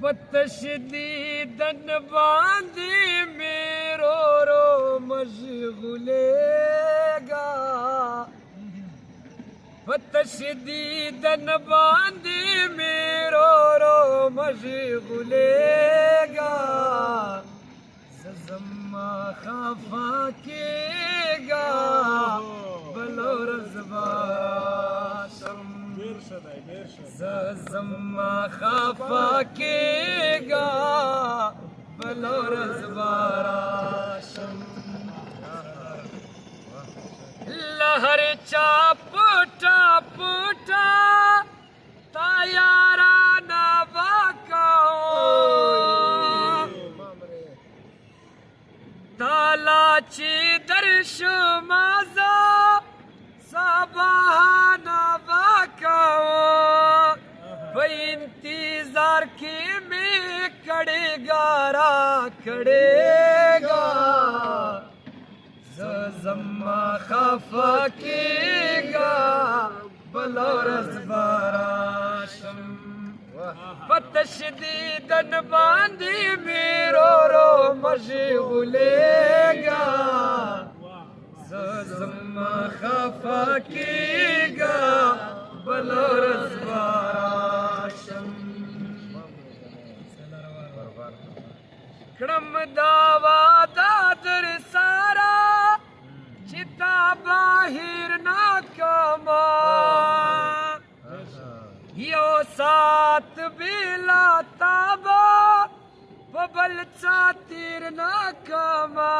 پتشدیدن باندې میرو رو مشغولیگا پتشدیدن باندې میرو رو مشغولیگا زما خفا کیگا بلو رزباشم زما خفا کیگا بلو رزباشم لہر چا پوٹا پوٹا تایارانا باکاؤں تالا چی درش مازا سبحانا باکاؤں بھئی انتظار کی میں کڑے گا را کڑے گا زما خفا کیگا بلو رزباراشم پتشدیدن باندی میرو رو مشغولیگا زما خفا کیگا بلو رزباراشم کڑم داوا دادر سارا چتا باہر ناکاما یو سات بیلا تابا پبل چاتیر ناکاما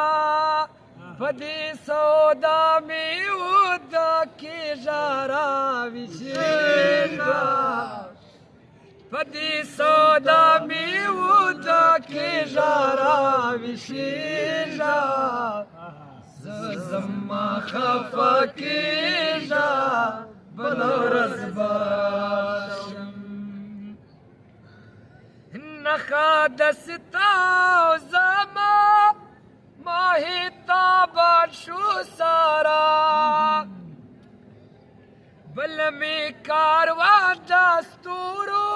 پدی سودا میں اودا کی جارا وشیشا پدی سودا میں اودا کی جارا وشیشا زما خفا کیجا بلو رزباشم نخا دستاو زما ماہی تابان شو سارا بلمی کاروان دستورو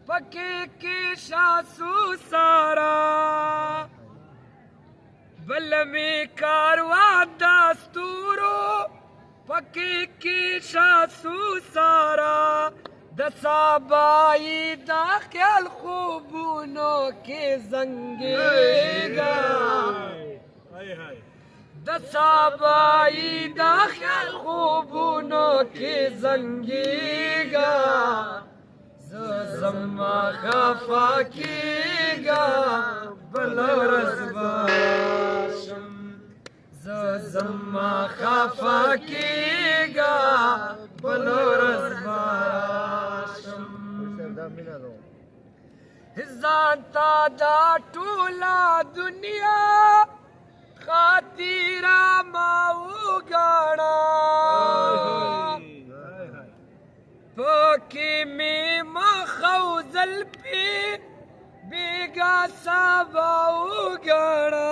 پکی کی شاسو سارا بلمی کاروان دستورو پکی کی شاسو سارا دسا بائی دا خیال خوبونوں کے زنگیگا دسا بائی دا خیال خوبونوں کے زنگیگا زما خفا کیگا بلو رزباشم زما خفا کیگا بلو رزباشم زانتا دا ٹولا دنیا خاطیرا ماو گانا پاکی میں مخوزل پی بیگا ساباو گانا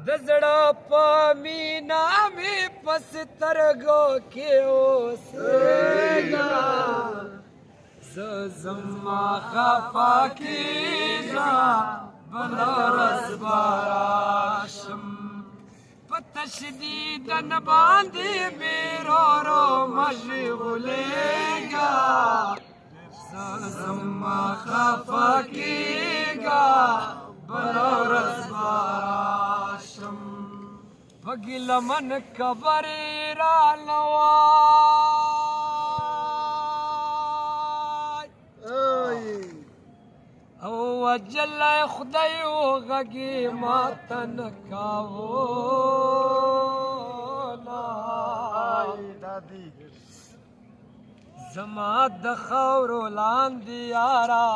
دزڑا پامینا میں پسترگو کے اوسیگا زما خفا کیجا بلو رزباراشم پتشدیدن باندی میرو رو مشغولیگا زما خفا کیگا بلو رزباراشم پگل من کبری را نوائی او وجل خدای و غگی ماتن کاونا زما د خاورو لاندې یارا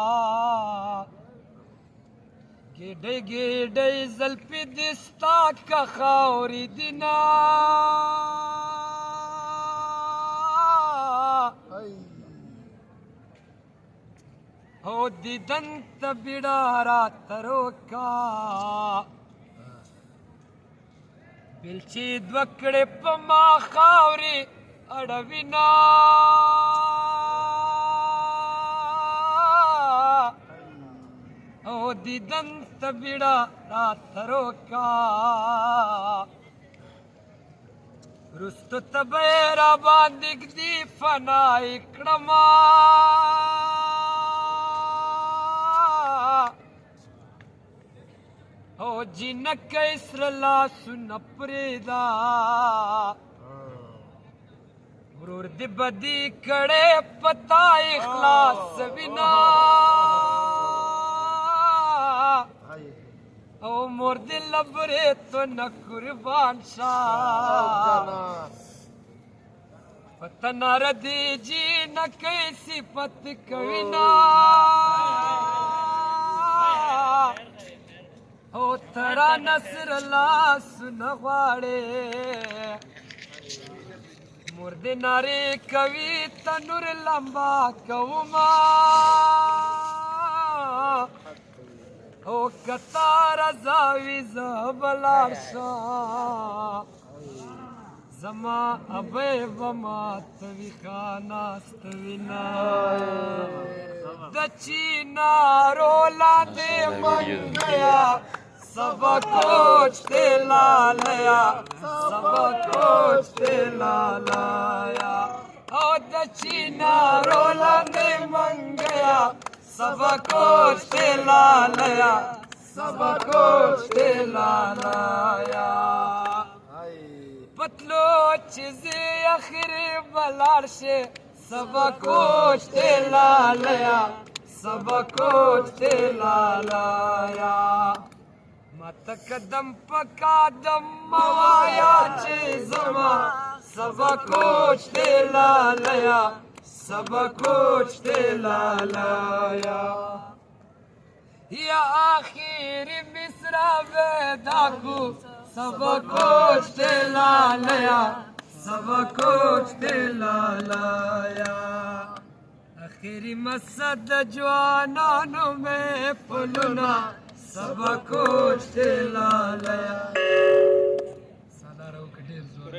ګډې ګډې زلفې دې ستا که خاورې دینا او دیدن ته بیړه راته روکا بیلچې دوه کړې په ما خاورې اړوینا دیدن تبیڑا راترو کا رستو تبیرا باندگ دی فنا اکڑما او جنک اسرلا سن پریدا ورور دی بدی کڑے پتا اخلاص بنا او مور دی لبرے تو نہ قربان شاہ پتنا ردی جی نہ کیسی پت کوینا او ترا نصر اللہ سن غواڑے مرد ناری کوي تنور لمبا کوما او کتار زاوی زبلاشا زما ابے وما توی خانا استوینا دچی نارولا دے منگیا سب کچھ تیلا لیا سب کچھ تیلا لایا او دچی نارولا دے منگیا سب کچھ تیلا لیا سب کچھ تیلا لایا پتلو چیزی اخیر بلار سے سب کچھ تیلا لیا سب کچھ تیلا لایا مت قدم پکا دم موایا چی زما سب کچھ تیلا لیا سب کچھ تیلا لایا یا آخر مصرا ویدا کو سب کچھ تیلا لیا سب کچھ تیلا لایا آخری مسد جوانانو میں پلونا سب کچھ تیلا لیا سالارو کٹیر زور